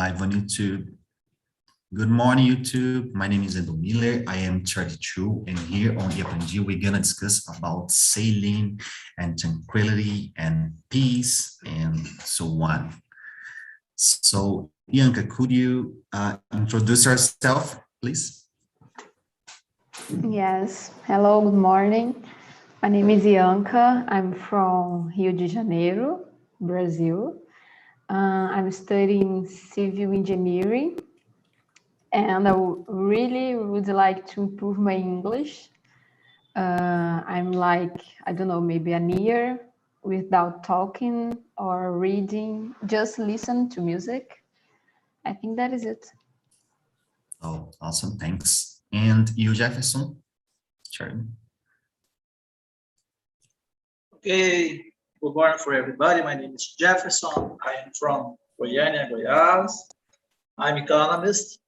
live on YouTube. Good morning, YouTube. My name is Edu Miller. I am 32, and here on the Aprendi, we're gonna discuss about sailing and tranquility and peace and so on. So, Bianca, could you introduce yourself, please? Yes. Hello, good morning. My name is Bianca. I'm from Rio de Janeiro, Brazil. I'm studying civil engineering, and I really would like to improve my English. I'm like, I don't know, maybe a year without talking or reading, just listen to music. I think that is it. Oh, awesome, thanks. And you, Jefferson? Sure. Okay, good morning for everybody. My name is Jefferson. I am from Goiânia, Goiás. I'm economist,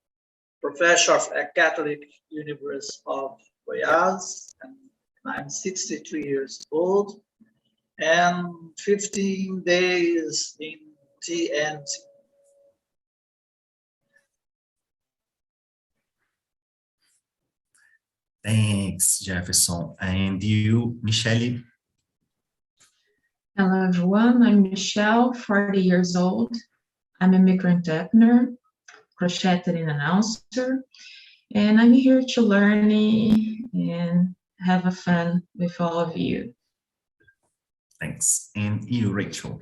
professor of a Catholic University of Goiás, and I'm 63 years old and 15 days in TNT. Thanks, Jefferson. And you, Michelle? Hello, everyone. I'm Michelle, 40 years old. I'm a migrant entrepreneur, crocheter and announcer, and I'm here to learn and have a fun with all of you. Thanks. And you, Rachel?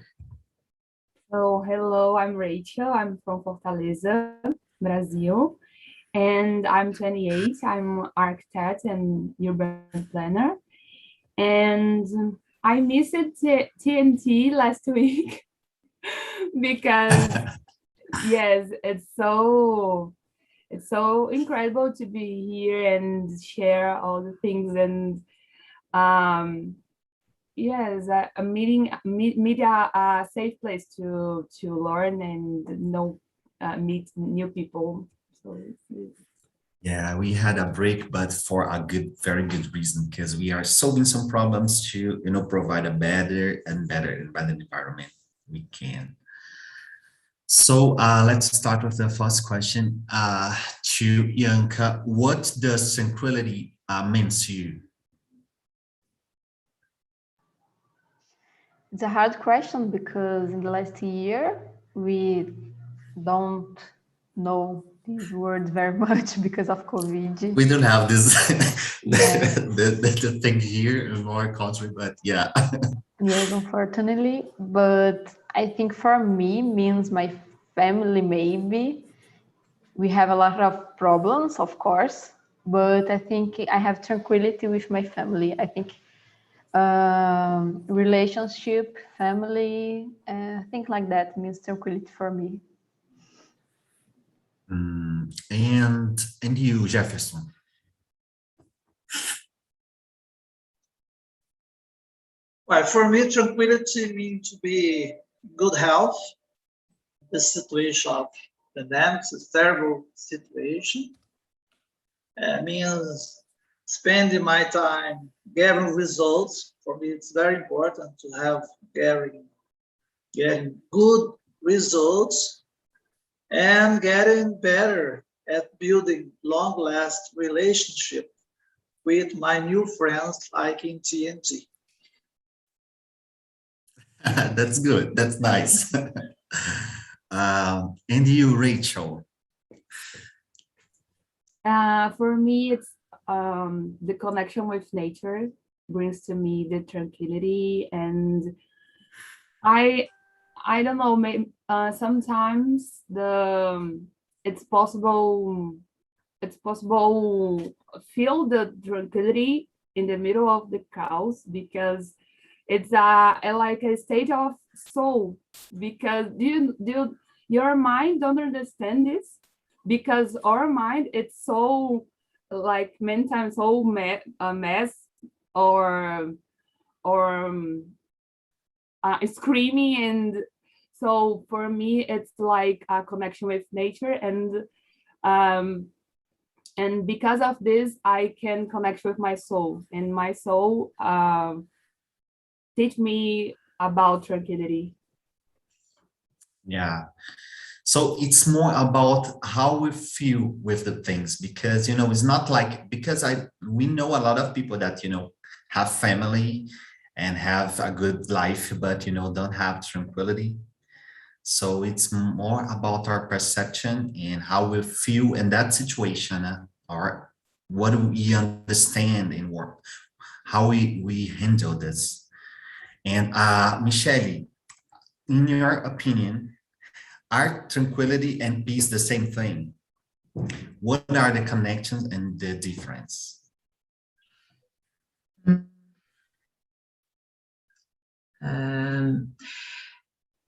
So, hello, I'm Rachel. I'm from Fortaleza, Brazil, and I'm 28. I'm architect and urban planner, and I missed TNT last week because yes, it's so incredible to be here and share all the things, and yes, a media a safe place to learn and know meet new people. So Yeah, we had a break, but for a very good reason, because we are solving some problems to, provide a better environment we can. So let's start with the first question. To Bianca, what does tranquility mean to you? It's a hard question because in the last year, we don't know these words very much because of COVID. We don't have this Yes. the thing here in our country, but yeah. Yes, unfortunately. But I think for me means my family maybe. We have a lot of problems, of course, but I think I have tranquility with my family. I think relationship, family, things like that means tranquility for me. And you, Jefferson? Well, for me, tranquility means to be good health. The situation of pandemic is a terrible situation. Means spending my time getting results. For me, it's very important to have getting good results and getting better at building long-lasting relationship with my new friends like in TNT. That's good. That's nice. And you, Rachel? for me, it's the connection with nature brings to me the tranquility, and I don't know, maybe sometimes it's possible feel the tranquility in the middle of the chaos, because it's like a state of soul, because your mind don't understand this, because our mind, it's so like many times so a mess or screaming, and so for me it's like a connection with nature, and because of this I can connect with my soul, and my soul teach me about tranquility. Yeah. So it's more about how we feel with the things, because, it's not like, because we know a lot of people that, have family and have a good life, but, don't have tranquility. So it's more about our perception and how we feel in that situation, or what do we understand in work, how we handle this. And Michelle, in your opinion, are tranquility and peace the same thing? What are the connections and the difference?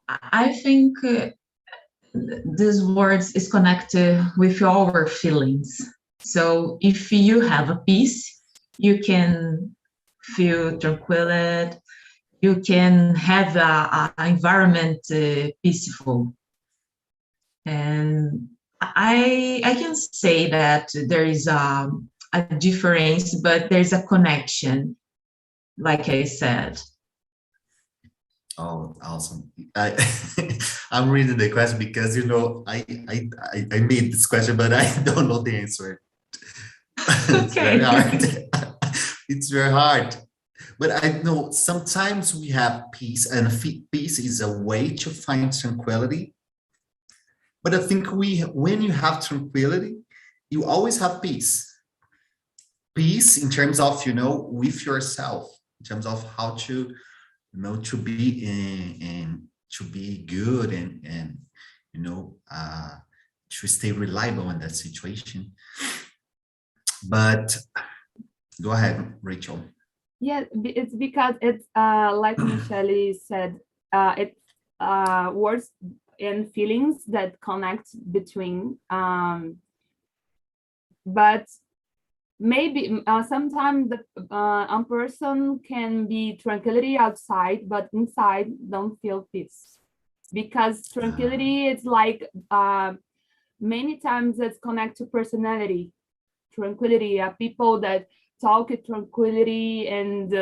I think these words is connected with our feelings. So if you have a peace, you can feel tranquil, you can have a environment peaceful. And I can say that there is a difference, but there's a connection, like I said. Oh, awesome. I'm reading the question because, I made this question, but I don't know the answer. It's very hard. It's very hard. But I know sometimes we have peace, and peace is a way to find tranquility. But I think when you have tranquility, you always have peace. Peace in terms of, with yourself, in terms of how to, to be and to be good and to stay reliable in that situation. But go ahead, Rachel. Yeah, it's because it's like Michelle said, it's words and feelings that connect between. But maybe sometimes a person can be tranquility outside, but inside don't feel peace. Because tranquility is like many times it's connected to personality. Tranquility are people that talk with tranquility, and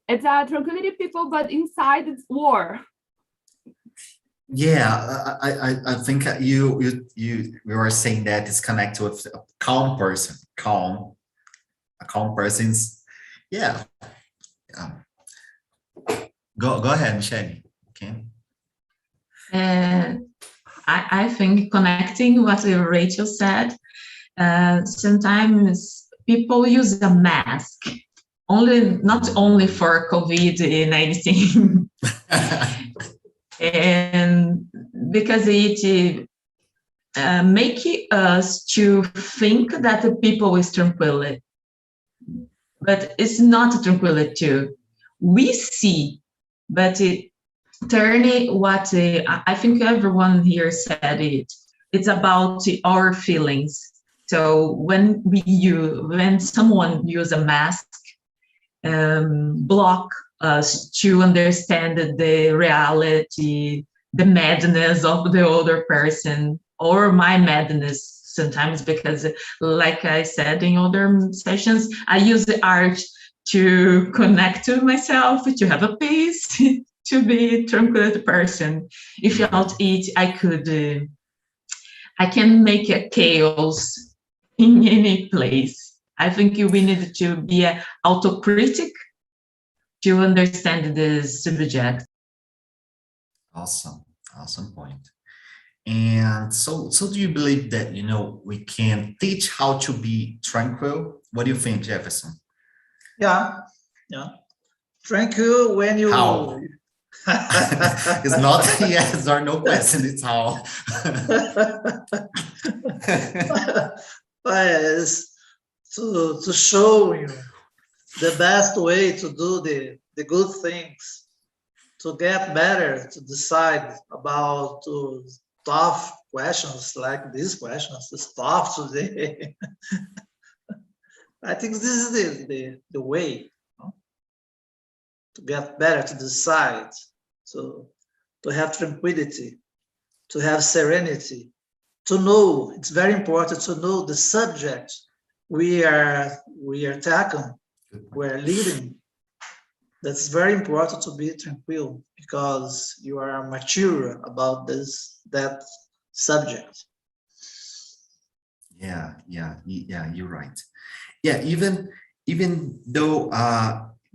it's a tranquility people, but inside it's war. Yeah, I think you were saying that it's connected with a calm person, a calm person's, yeah. Go ahead, Michelle. Okay. And I think connecting what Rachel said, sometimes people use a mask not only for COVID-19, and because it make us to think that the people is tranquil, but it's not tranquility too. We see, but it turn it what I think everyone here said it. It's about our feelings. So when someone use a mask, block us to understand the reality, the madness of the other person, or my madness sometimes, because like I said in other sessions, I use the art to connect to myself, to have a peace, to be a tranquil person. If without it, I can make a chaos in any place. I think we need to be an autocritic to understand the subject. Awesome point. And so do you believe that, we can teach how to be tranquil? What do you think, Jefferson? Yeah. Tranquil when you... How? It's not yes or no question, it's how. Yes, to show you the best way to do the good things, to get better, to decide about tough questions like these questions. It's tough today. I think this is the way, to get better, to decide, to have tranquility, to have serenity, to know. It's very important to know the subject we are tackling, we're leading. That's very important to be tranquil, because you are mature about that subject. Yeah, you're right. Yeah, even though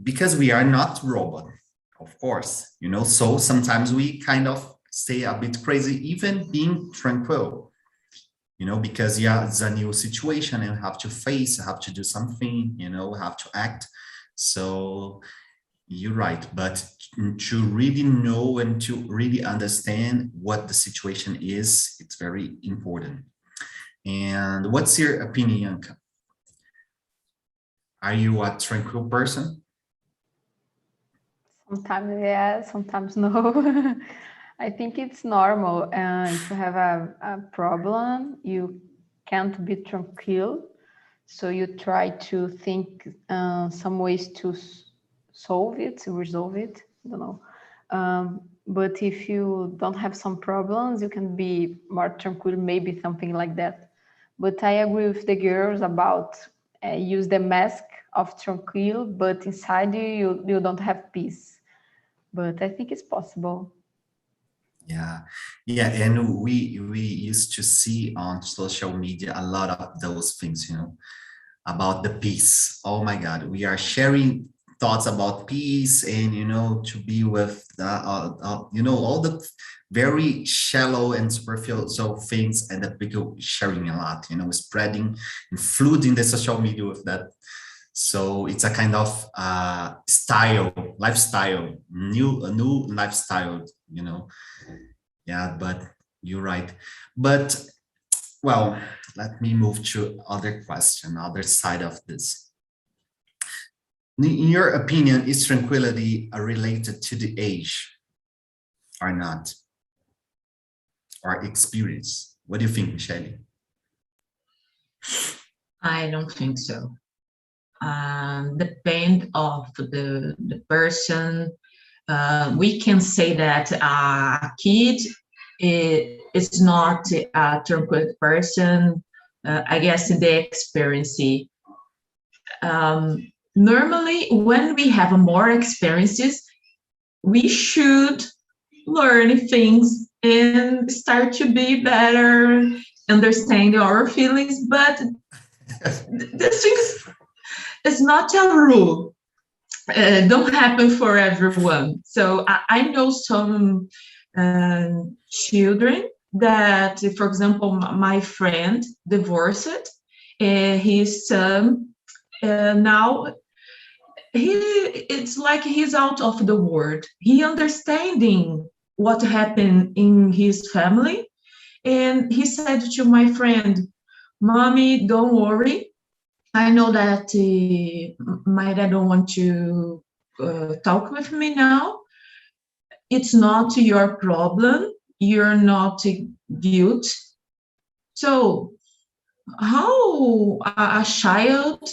because we are not robot, of course, so sometimes we kind of stay a bit crazy, even being tranquil, because yeah, it's a new situation and have to face, have to do something, have to act. So you're right, but to really know and to really understand what the situation is, it's very important. And what's your opinion, Yanka? Are you a tranquil person? Sometimes yes, sometimes no. I think it's normal. If you have a problem, you can't be tranquil. So you try to think some ways to solve it, to resolve it. I don't know. But if you don't have some problems, you can be more tranquil, maybe something like that. But I agree with the girls about use the mask of tranquil, but inside you don't have peace. But I think it's possible. Yeah, and we used to see on social media a lot of those things, about the peace. Oh my God, we are sharing thoughts about peace and to be with the all the very shallow and superficial things, and the people sharing a lot, spreading and flooding the social media with that. So it's a kind of lifestyle, a new lifestyle, Yeah, but you're right. But well, let me move to other question, other side of this. In your opinion, is tranquility related to the age or not? Or experience? What do you think, Michelle? I don't think so. Depend of the person. We can say that a kid is not a tranquil person. I guess in the experience. Normally, when we have more experiences, we should learn things and start to be better, understand our feelings. But this thing is not a rule. Don't happen for everyone. So I know some children that, for example, my friend divorced, his son now it's like he's out of the world. He understanding what happened in his family, and he said to my friend, "Mommy, don't worry. I know that my dad don't want to talk with me now. It's not your problem. You're not guilt. So how a child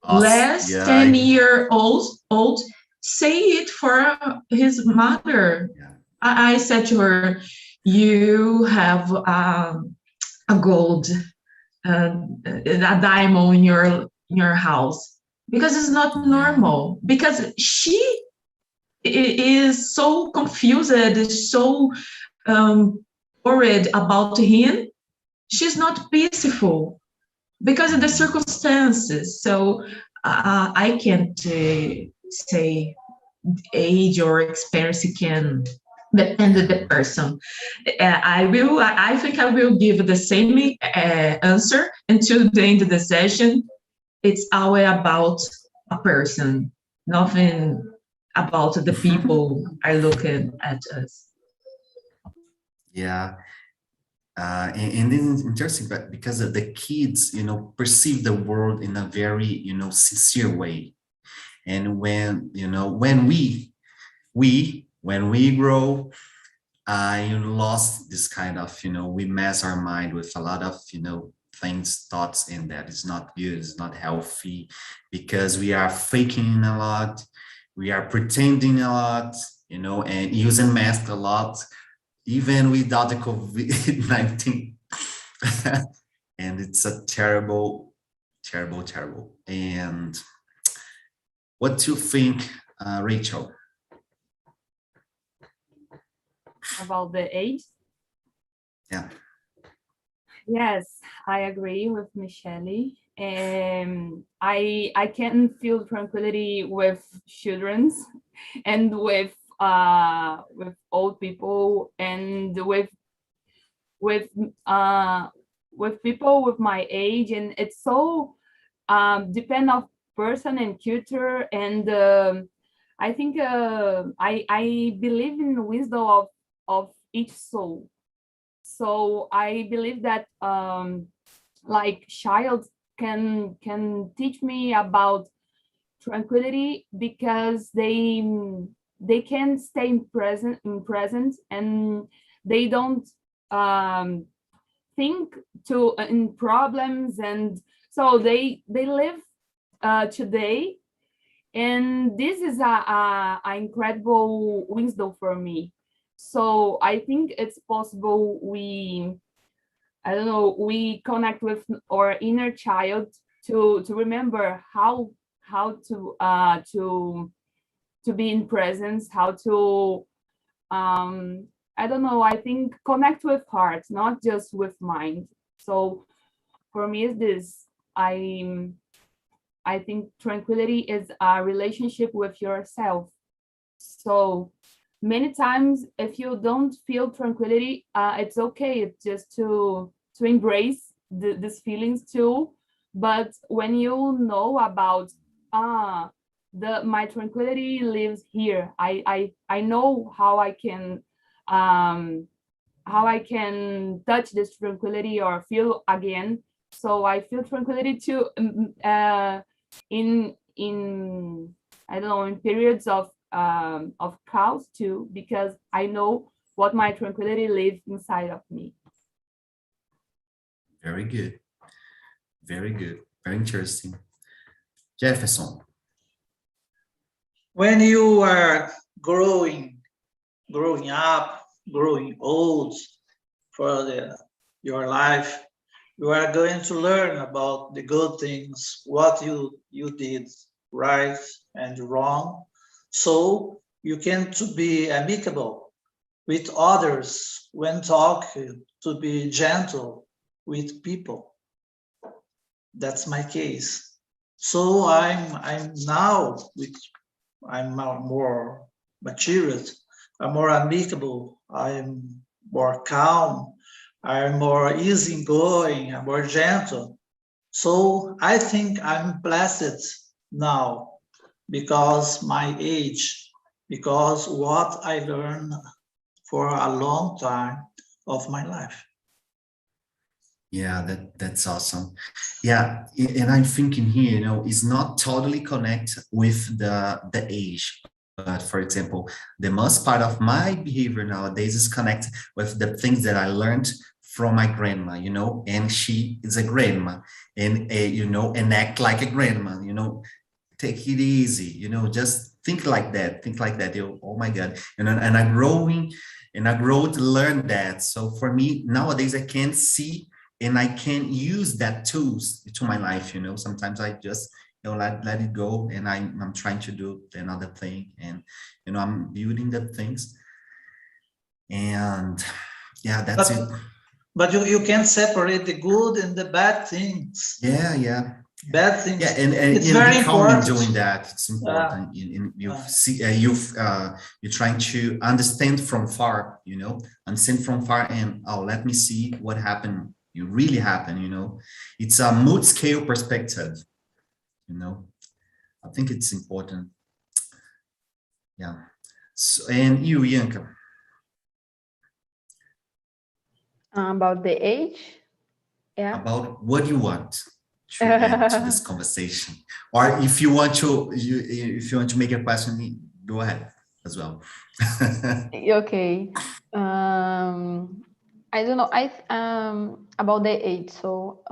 less Yeah, 10-year-old say it for his mother?" yeah. I said to her, "You have a gold, a diamond in your house, because it's not normal." Because she is so confused, so worried about him. She's not peaceful because of the circumstances. So I can't say age or experience can depend on the person. I think I will give the same answer until the end of the session. It's all about a person, nothing about the people are looking at us. Yeah. And this is interesting, but because of the kids, perceive the world in a very, sincere way. And when we grow, I lost this kind of, we mess our mind with a lot of, things, thoughts, and that is not good, it's not healthy, because we are faking a lot, we are pretending a lot, and using masks a lot, even without the COVID-19. And it's a terrible, terrible, terrible. And what do you think, Rachel? About the age? Yeah. Yes, I agree with Michelle. I can feel tranquility with children's and with old people and with uh with people with my age, and it's so depend of person and culture, and I think I believe in the wisdom of each soul. So I believe that like child can teach me about tranquility because they can stay in present, and they don't um, think to in problems, and so they live today, and this is a incredible wisdom for me. So I think it's possible I don't know, we connect with our inner child to remember how to be in presence, how to I don't know, I think connect with heart, not just with mind. So for me is this. I think tranquility is a relationship with yourself. So many times, if you don't feel tranquility, it's okay. It's just to embrace these feelings too. But when you know about my tranquility lives here, I know um, how I can touch this tranquility or feel again. So I feel tranquility too in I don't know, in periods of chaos too, because I know what my tranquility lives inside of me. Very good. Very good. Very interesting. Jefferson. When you are growing up, growing old for your life, you are going to learn about the good things, what you did right and wrong, so you can to be amicable with others when talking, to be gentle with people. That's my case. So I'm now with I'm more matured, I'm more amicable, I'm more calm, I'm more easygoing, I'm more gentle. So I think I'm blessed now because my age, because what I learned for a long time of my life. Yeah, that's awesome. Yeah, and I'm thinking here, it's not totally connect with the age. But for example, the most part of my behavior nowadays is connected with the things that I learned from my grandma, and she is a grandma, and and act like a grandma, take it easy, just think like that. Oh my God. And I grow to learn that. So for me nowadays, I can see and I can use that tools to my life. Sometimes I just let it go, and I'm trying to do another thing, and I'm building the things, and yeah, that's But it. but you can separate the good and the bad things. Yeah. Bad things. Yeah, and it's very be calm in important. doing that. It's important. You're trying to understand from far, understand from far, and let me see what happened. You really happen, It's a mood scale perspective, I think it's important. Yeah. So, and you, Yanka, About the age, yeah. about what you want to add to this conversation, or if you want to make a question, go ahead as well. Okay. I don't know. About the age. So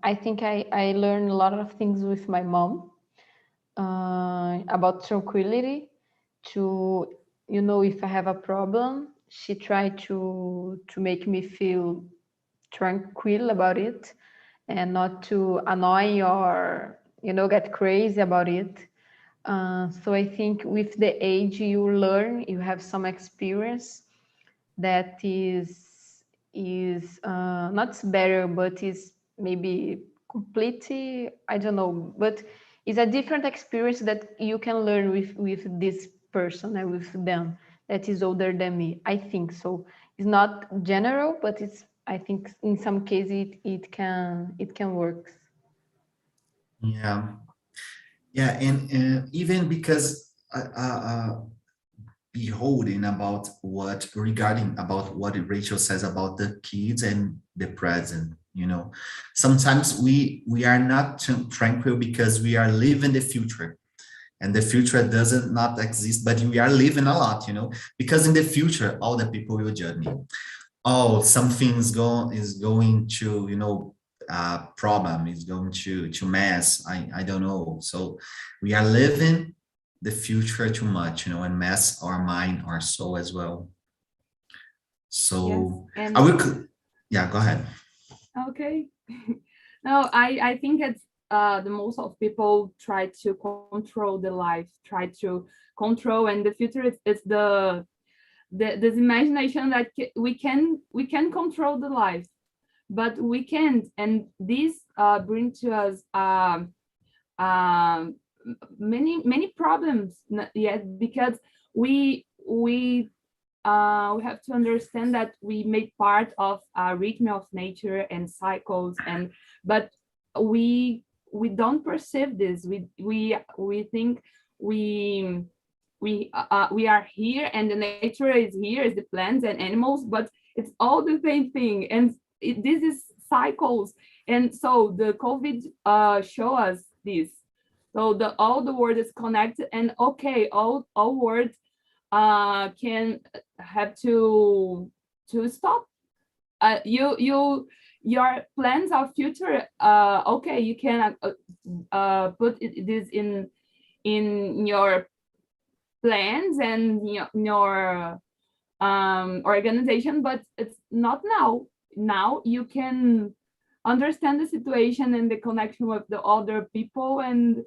I think I learned a lot of things with my mom about tranquility. To if I have a problem, she tried to make me feel tranquil about it, and not to annoy or get crazy about it. So I think with the age you learn, you have some experience that is is not better, but is maybe completely, I don't know, but it's a different experience that you can learn with this person and with them that is older than me. I think so. It's not general, but it's, I think in some cases it can work. Yeah. Yeah, and even because beholding about what regarding about what Rachel says about the kids and the present, sometimes we are not tranquil because we are living the future, and the future doesn't not exist, but we are living a lot, because in the future all the people will judge me. Oh, something is going to, problem is going to mess. I don't know. So we are living the future too much, and mess our mind, our soul as well. Yes, So and I will, yeah, go ahead. okay. No, I think it's the most of people try to control the life, try to control, and the future is this imagination that we can control the life, but we can't, and this bring to us um, many problems yet, because we have to understand that we make part of a rhythm of nature and cycles, and but we don't perceive this. We think we are here, and the nature is here, is the plants and animals, but it's all the same thing, and this is cycles. And so the COVID show us this. So all the world is connected, and okay, all words can have to stop. Your plans of future, okay, you can put this in your plans and your organization, but it's not now. Now you can understand the situation and the connection with the other people, and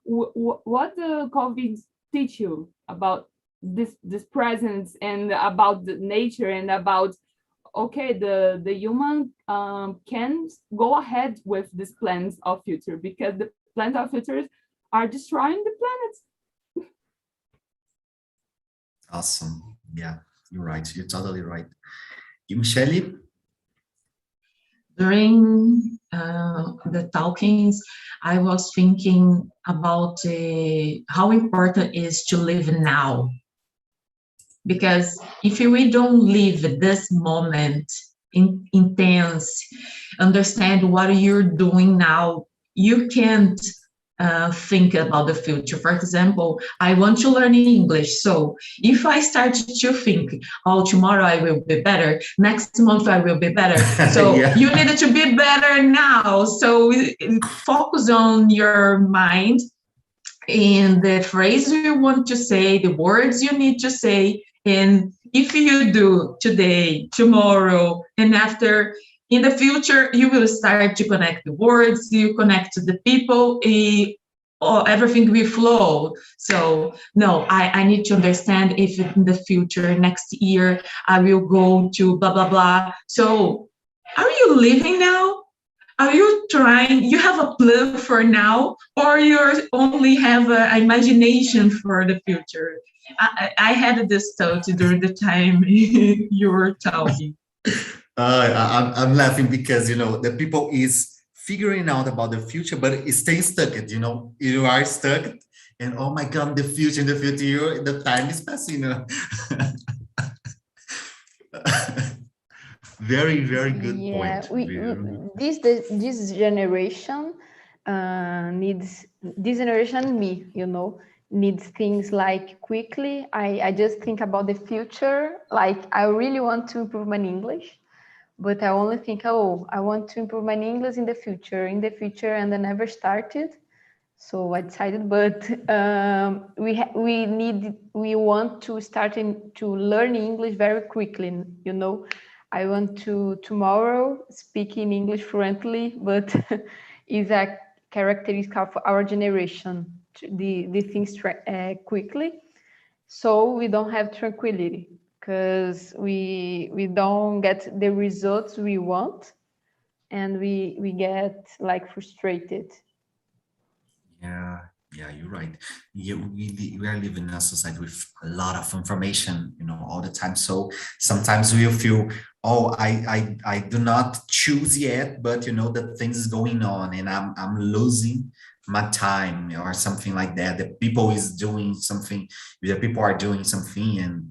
what the COVID teach you about this presence, and about the nature, and about, okay, the human can go ahead with these plans of future, because the plans of futures are destroying the planet. Awesome. Yeah, you're right. You're totally right. You, Michelle? During the talkings, I was thinking about how important it is to live now. Because if we don't live this moment intense, understand what you're doing now, you can't think about the future. For example, I want to learn English. So if I start to think, oh, tomorrow I will be better, next month I will be better. So Yeah. you need to be better now. So focus on your mind and the phrase you want to say, the words you need to say. And if you do today, tomorrow, and after, in the future, you will start to connect the words, you connect to the people, everything will flow. So no, I need to understand if in the future, next year, I will go to blah, blah, blah. So are you living now? Are you trying, you have a plan for now, or you only have an imagination for the future? I had this thought during the time you were talking. I'm laughing because, the people is figuring out about the future, but it's staying stuck. You are stuck, and oh my God, the future, the time is passing. Very, very good Yeah, point. Very good. this generation needs, this generation, me, needs things like quickly. I just think about the future. Like, I really want to improve my English, but I only think, oh, I want to improve my English in the future, and I never started. So I decided, but we want to start to learn English very quickly. I want to tomorrow speak in English fluently, but is a characteristic of our generation, the things quickly. So we don't have tranquility, because we don't get the results we want, and we get like frustrated. Yeah, yeah, you're right. Yeah, we are living in a society with a lot of information, all the time. So sometimes we feel, oh, I do not choose yet, but the things is going on, and I'm losing my time or something like that. The people are doing something, and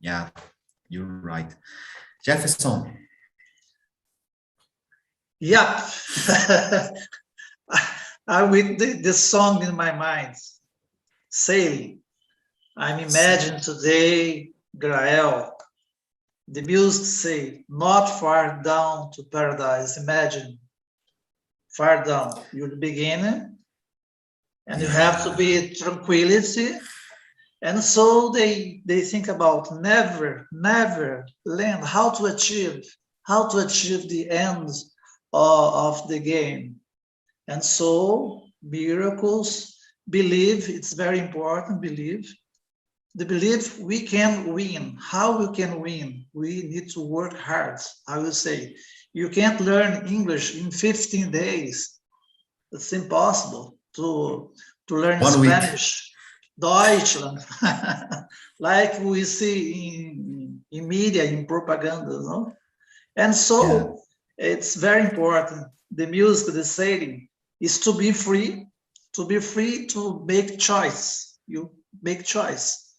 yeah, you're right. Jefferson. Yeah. I with the song in my mind, Sailing. I'm imagining today, Grael, the music say, not far down to paradise. Imagine, far down, you're the beginner, and you have to be tranquility. And so they think about never land, how to achieve the end of the game. And so miracles, believe, it's very important, believe. The belief we can win. How we can win? We need to work hard. I will say, you can't learn English in 15 days. It's impossible to learn 1 week. Spanish, Deutschland, like we see in media, in propaganda, no? And so it's very important. The music, the saying, is to be free to make choice. You make choice.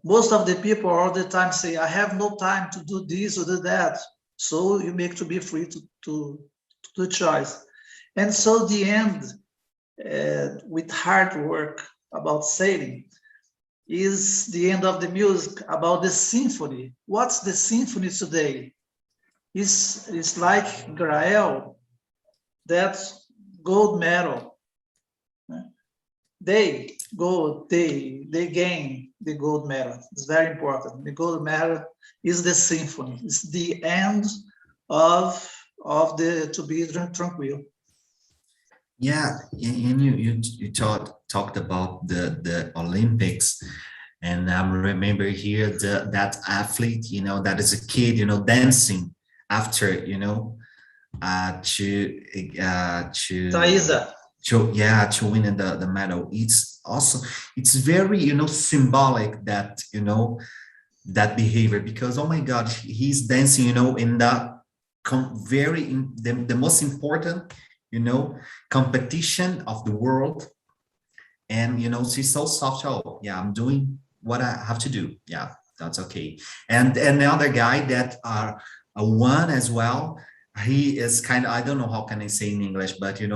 Most of the people all the time say, I have no time to do this or do that. So you make to be free to do choice. And so the end, with hard work about sailing, is the end of the music about the symphony. What's the symphony today? It's like Grael, that gold medal. They gain the gold medal. It's very important. The gold medal is the symphony. It's the end of the to be tranquil. Yeah, and you talked about the Olympics, and I remember here that athlete, that is a kid, dancing after, to Thaisa. to win the medal. It's very symbolic that that behavior, because oh my God, he's dancing in the the most important competition of the world, and she's so soft. Oh yeah, I'm doing what I have to do. Yeah, that's okay. And the other guy that won as well, he is kind of, I don't know how can I say in English, but he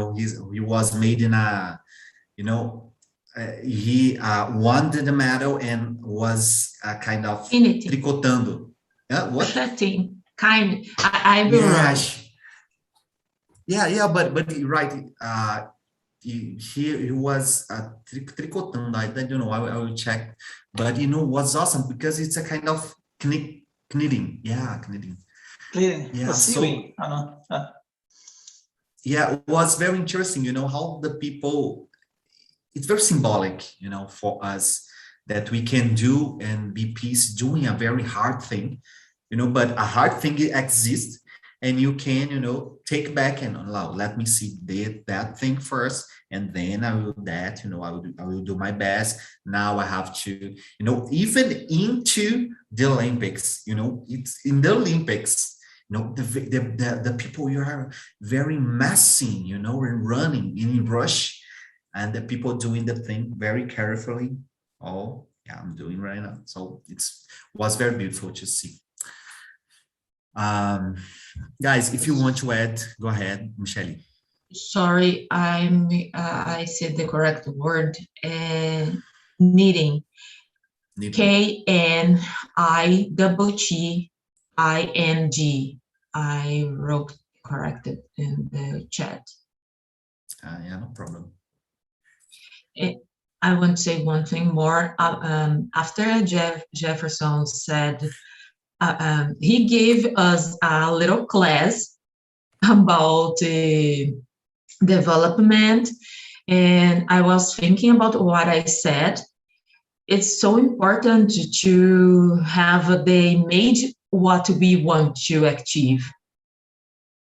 was made in a he won the medal and was kind of tricotando. What? Crocheting, kind. I will wrong. Yeah, but right. He was tricotando. I don't know. I will check. But what's awesome, because it's a kind of knitting. Yeah, knitting. Yeah, so yeah, it was very interesting. How the people. It's very symbolic, for us, that we can do and be peace doing a very hard thing, but a hard thing exists, and you can, take back and allow, let me see that thing first, and then I will do that, I will do my best. Now I have to, even into the Olympics, it's in the Olympics, the people, you are very messy, and running in rush, and the people doing the thing very carefully. Oh yeah, I'm doing right now. So was very beautiful to see. Guys, if you want to add, go ahead, Michelle. Sorry, I said the correct word. Knitting. KNITTING. I wrote corrected in the chat. Yeah, no problem. I want to say one thing more. After Jefferson said, he gave us a little class about development, and I was thinking about what I said, it's so important to have they made what we want to achieve.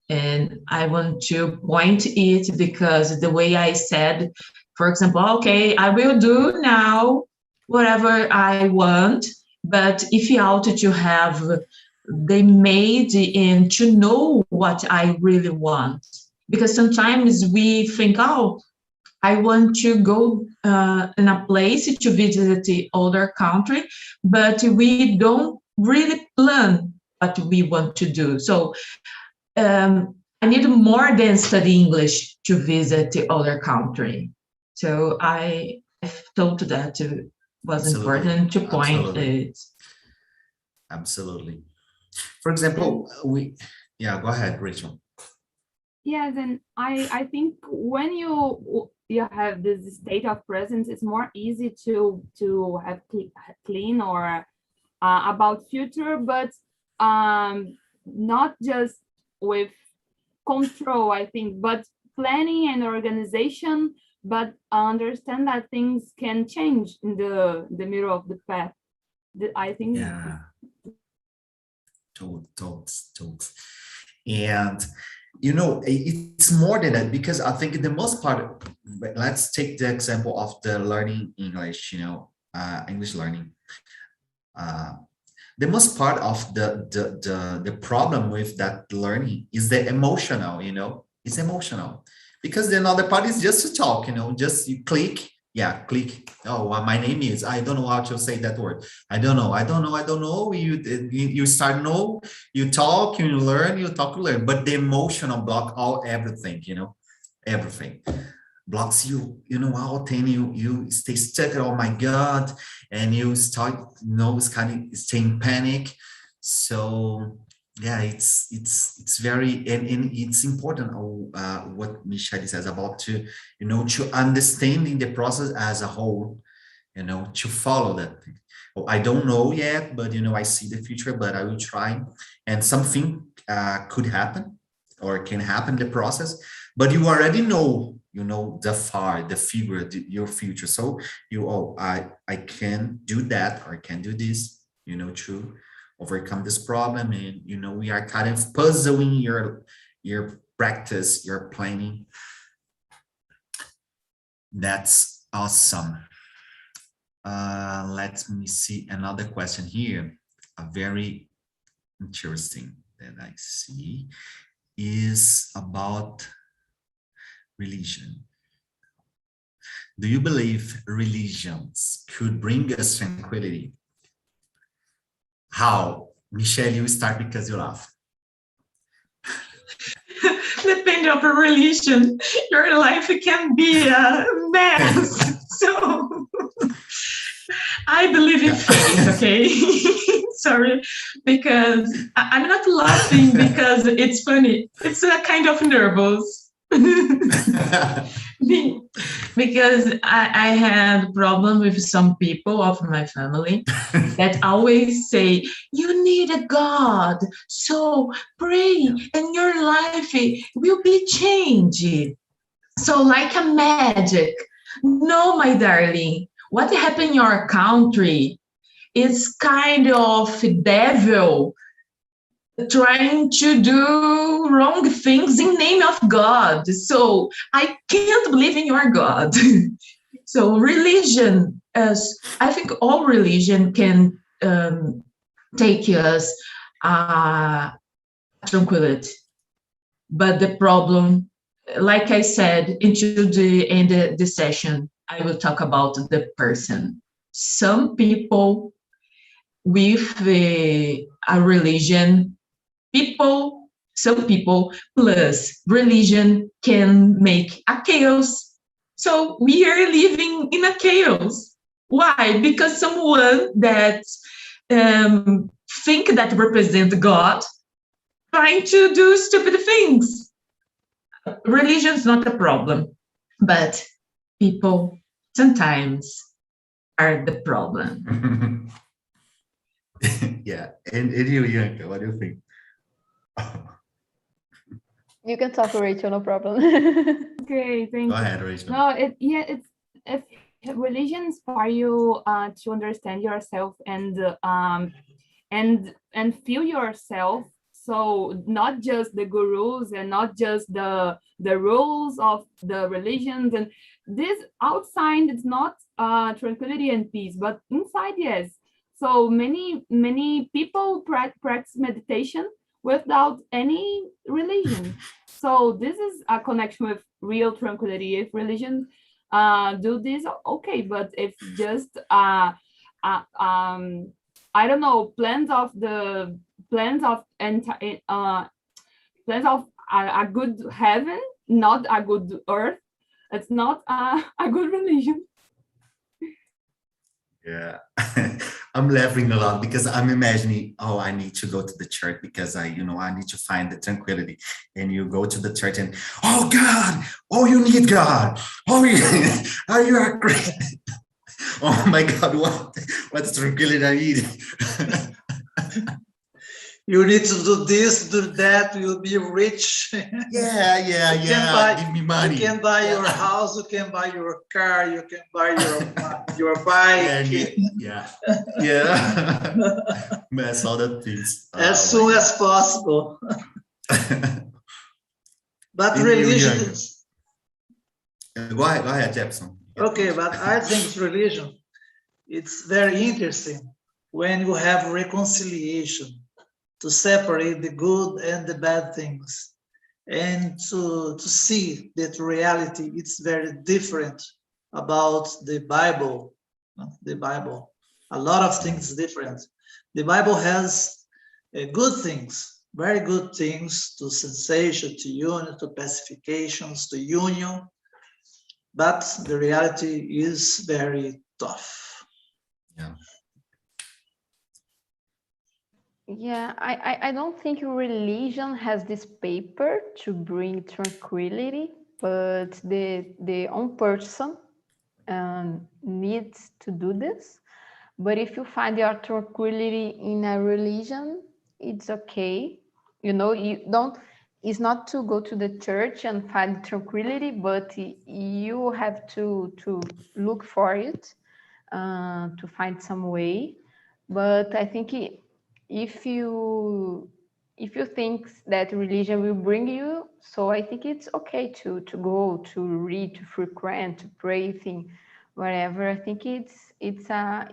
And I want to point it because the way I said, for example, okay, I will do now whatever I want, but if you ought to have they made and to know what I really want. Because sometimes we think, oh, I want to go in a place to visit the other country, but we don't really plan what we want to do. So I need more than study English to visit the other country. So I thought that it was Absolutely. important to point Absolutely. it. Absolutely. For example, go ahead, Rachel. Yes, and I think when you have this state of presence, it's more easy to have clean or about future, but not just with control, I think, but planning and organization, but understand that things can change in the middle of the path. I think. Yeah. Total. And it's more than that, because I think the most part, let's take the example of the learning English, English learning. The most part of the problem with that learning is the emotional, it's emotional, because the other part is just to talk, just you click. Oh, well, my name is, I don't know how to say that word. I don't know. You start know, you talk, you learn, you talk, you learn. But the emotional block everything, everything blocks you, out, and you stay stuck. Oh my God. And you start, it's kind of stay in panic. So yeah, it's very, and it's important what Michelle says about to understanding the process as a whole, to follow that. I don't know yet, but I see the future, but I will try. And something could happen or can happen in the process, but you already know, the figure, your future. So I can do that, or I can do this, to overcome this problem. And we are kind of puzzling your practice, your planning. That's awesome. Let me see another question here. A very interesting that I see is about religion. Do you believe religions could bring us tranquility? How? Michelle, you start because you laugh. Depending on the religion, your life can be a mess. So I believe in faith, okay? Sorry, because I'm not laughing because it's funny. It's a kind of nervous. Because I had a problem with some people of my family that always say, you need a God, so pray and your life will be changed. So like a magic. No, my darling, what happened in your country is kind of devil trying to do wrong things in name of God. So I can't believe in your God. So religion, as I think all religion can take us tranquility. But the problem, like I said, into the end of the session, I will talk about the person. Some people with a religion, some people plus religion can make a chaos. So we are living in a chaos. Why? Because someone that think that represent God trying to do stupid things. Religion is not a problem, but people sometimes are the problem. Yeah, and you, Yanka, what do you think? You can talk, Rachel, no problem. Okay, thank you. Go ahead, Rachel. No, it's religion inspire you to understand yourself and feel yourself. So not just the gurus and not just the rules of the religions, and this outside it's not tranquility and peace, but inside, yes. So many people practice meditation without any religion. So this is a connection with real tranquility. If religion do this, okay, but if just I don't know, plans of plans of a good heaven, not a good earth. It's not a good religion. Yeah. I'm laughing a lot because I'm imagining, oh, I need to go to the church because I need to find the tranquility. And you go to the church and, oh God, oh, you need God. Oh, are you are great? Oh my God, what's tranquility I need? You need to do this, do that, you'll be rich. Yeah. Give me money. You can buy your house, you can buy your car, you can buy your bike. Yeah. Mess all the things. As soon as possible. But religion is... Go ahead, Jefferson. Okay, but I think religion, it's very interesting when you have reconciliation, to separate the good and the bad things, and to see that reality is very different about the Bible. The Bible, a lot of things different. The Bible has good things, very good things, to sensation, to union, to pacifications, to union, but the reality is very tough. Yeah. Yeah, I don't think religion has this paper to bring tranquility, but the own person needs to do this. But if you find your tranquility in a religion, it's okay. You know, it's not to go to the church and find tranquility, but you have to look for it, to find some way. But I think if you think that religion will bring you, so I think it's okay to go, to read, to frequent, to pray, whatever. I think it's a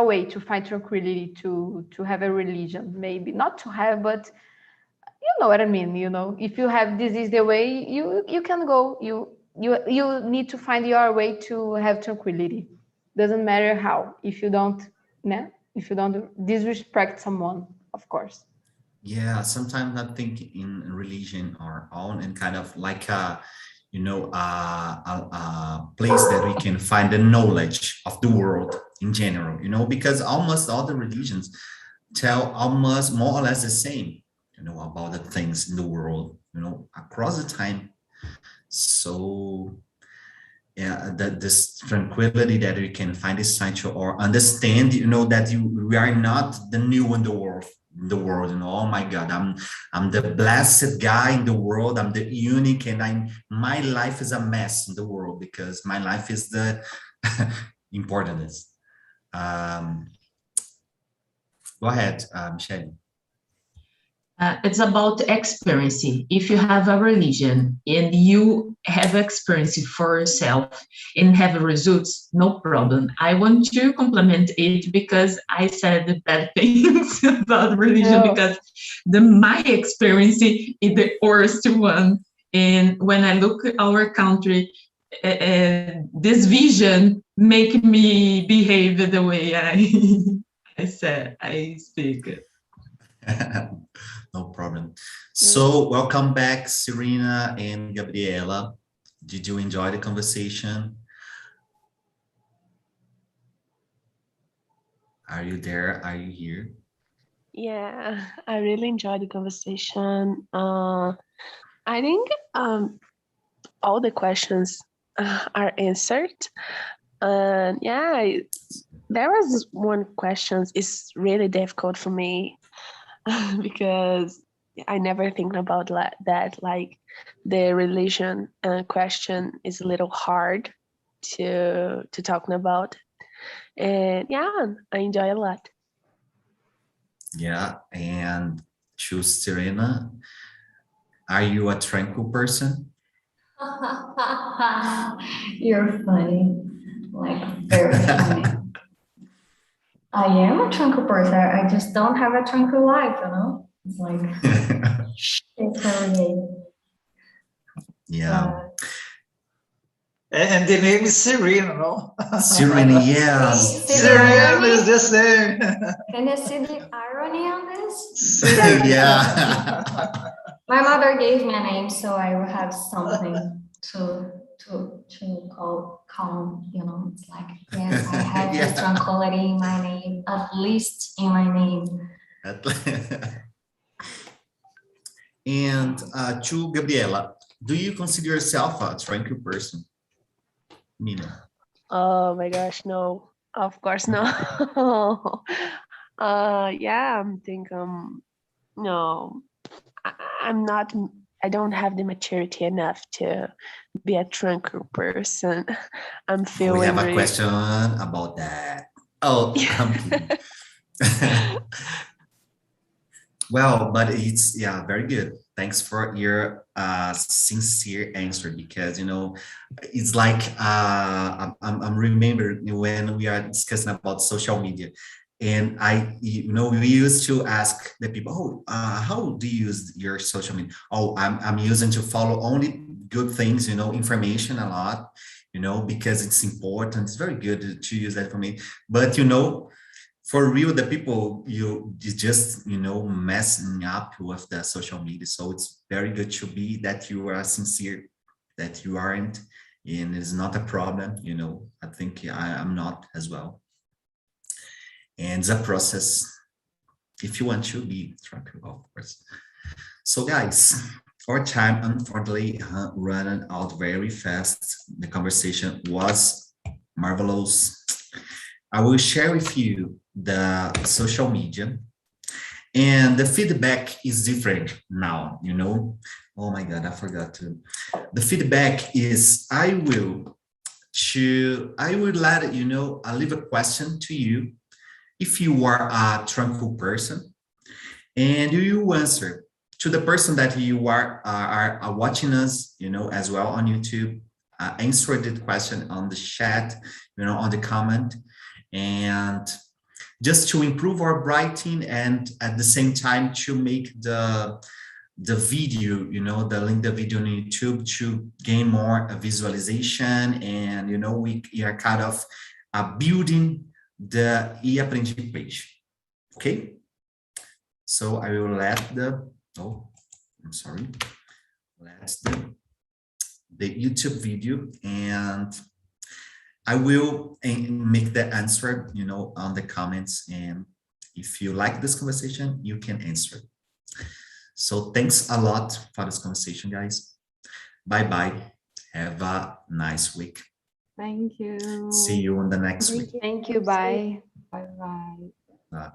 way to find tranquility, to have a religion, maybe not to have, but you know what I mean. You know, if you have, this is the way you can go. You need to find your way to have tranquility. Doesn't matter how. If you don't disrespect someone, of course. Yeah, sometimes I think in religion our own and kind of like a place that we can find the knowledge of the world in general, because almost all the religions tell almost more or less the same, about the things in the world, across the time. So yeah, that this tranquility that we can find is trying to or understand, that we are not the new in the world. Oh my God, I'm the blessed guy in the world. I'm the unique, and my life is a mess in the world because my life is the importance. Go ahead, Michelle. It's about experience. If you have a religion and you have experience for yourself and have results, no problem. I want to compliment it because I said the bad things about religion, because my experience is the worst one. And when I look at our country, this vision make me behave the way I speak. No problem. So welcome back, Serena and Gabriela. Did you enjoy the conversation? Are you there? Are you here? Yeah, I really enjoyed the conversation. I think all the questions are answered. And yeah, there was one question. It's really difficult for me because I never think about that. Like the religion question is a little hard to talking about. And yeah, I enjoy a lot. Yeah, and to Serena, are you a tranquil person? You're funny, like very funny. I am a tranquil person. I just don't have a tranquil life, you know? It's like, it's very, Yeah, And the name is Serena, no? Serena, yeah. See the Serena is irony? the same. Can you see the irony on this? Yeah. My mother gave me a name, so I will have something to call, you know, it's like, yes, I have Yeah. this tranquility in my name, at least in my name. And to Gabriela, do you consider yourself a tranquil person? Mina. Oh my gosh, no, of course no. Yeah, I'm thinking, no, I'm not, I don't have the maturity enough to be a tranquil person. I'm feeling We have a really- question about that. Oh, I'm kidding. Well, but it's, yeah, very good. Thanks for your sincere answer, because, you know, it's like, I'm remembering when we are discussing about social media, and you know, we used to ask the people, oh, how do you use your social media? Oh, I'm using to follow only good things, you know, information a lot, you know, because it's important. It's very good to use that for me. But, you know, for real, the people you just, you know, messing up with the social media. So it's very good to be that you are sincere, that you aren't, and it's not a problem. You know, I think I'm not as well. And it's a process if you want to be tranquil, of course. So guys, our time unfortunately running out very fast. The conversation was marvelous. I will share with you the social media, and the feedback is different now, you know. Oh my God, I forgot to. The feedback is I will let you know, I'll leave a question to you. If you are a tranquil person, and you answer to the person that you are watching us, you know, as well on YouTube, answer the question on the chat, you know, on the comment, and just to improve our writing, and at the same time to make the video, you know, the link the video on YouTube to gain more visualization, and, you know, we are kind of building the e-aprendi page. Okay, so I will let the let's the YouTube video, and I will make the answer, you know, on the comments. And if you like this conversation, you can answer. So thanks a lot for this conversation, guys. Bye-bye. Have a nice week. Thank you. See you on the next week. Thank you. Bye. Bye-bye. Bye.